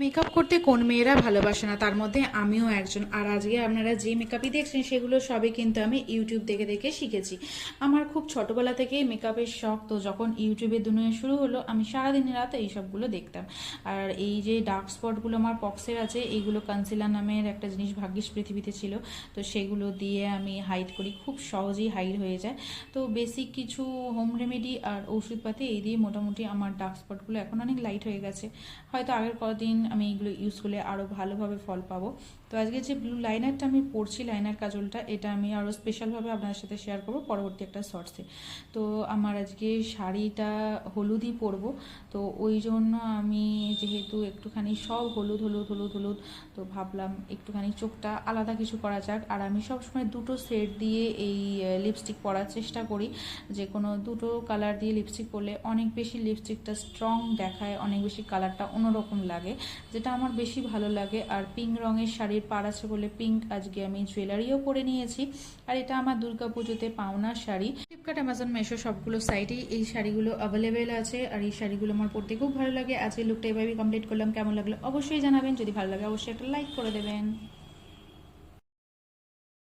Makeup করতে কোন মেয়েরা ভালোবাসে না, তার মধ্যে আমিও একজন। আর আজকে আপনারা যে মেকআপই দেখছেন সেগুলো সবই কিন্তু আমি ইউটিউব দেখে দেখে শিখেছি। আমার খুব ছোটবেলা থেকেই মেকআপের শখ, তো যখন ইউটিউবের দুনিয়া শুরু হলো আমি সারাদিন রাত এই সবগুলো দেখতাম। আর এই যে ডার্ক স্পটগুলো আমার পক্সের আছে, এইগুলো কনসিলার নামের একটা জিনিস ভাগ্যিস পৃথিবীতে ছিল, তো সেগুলো দিয়ে আমি হাইড করি, খুব সহজেই হাইড হয়ে যায়। তো বেসিক কিছু হোম রেমেডি আর ওষুধপাতি এই দিয়ে মোটামুটি আমার ডার্ক স্পটগুলো এখন অনেক লাইট হয়ে গেছে। হয়তো আগের কদিন আমি এগুলো ইউজ করলে আরও ভালোভাবে ফল পাবো। তো আজকে যে ব্লু লাইনারটা আমি পরছি, লাইনার কাজলটা, এটা আমি আরও স্পেশালভাবে আপনাদের সাথে শেয়ার করবো পরবর্তী একটা শর্টসে। তো আমার আজকে শাড়িটা হলুদই পরবো, তো ওই জন্য আমি যেহেতু একটুখানি সব হলুদ হলুদ হলুদ হলুদ, তো ভাবলাম একটুখানি চোখটা আলাদা কিছু করা যাক। আর আমি সবসময় দুটো সেট দিয়ে এই লিপস্টিক পরার চেষ্টা করি, যে কোনো দুটো কালার দিয়ে লিপস্টিক পরলে অনেক বেশি লিপস্টিকটা স্ট্রং দেখায়, অনেক বেশি কালারটা অন্যরকম লাগে, যেটা আমার বেশি ভালো লাগে। আর পিঙ্ক রঙের শাড়ির পাড় আছে বলে পিঙ্ক আজকে আমি জুয়েলারিও পরে নিয়েছি। আর এটা আমার দুর্গাপুজোতে পাওনার শাড়ি। ফ্লিপকার্ট, অ্যামাজন, মেশো সবগুলো সাইটেই এই শাড়িগুলো অ্যাভেলেবেল আছে, আর এই শাড়িগুলো আমার পরতে খুব ভালো লাগে। আজকে লুকটা এভাবেই কমপ্লিট করলাম, কেমন লাগলো অবশ্যই জানাবেন, যদি ভালো লাগে অবশ্যই একটা লাইক করে দেবেন।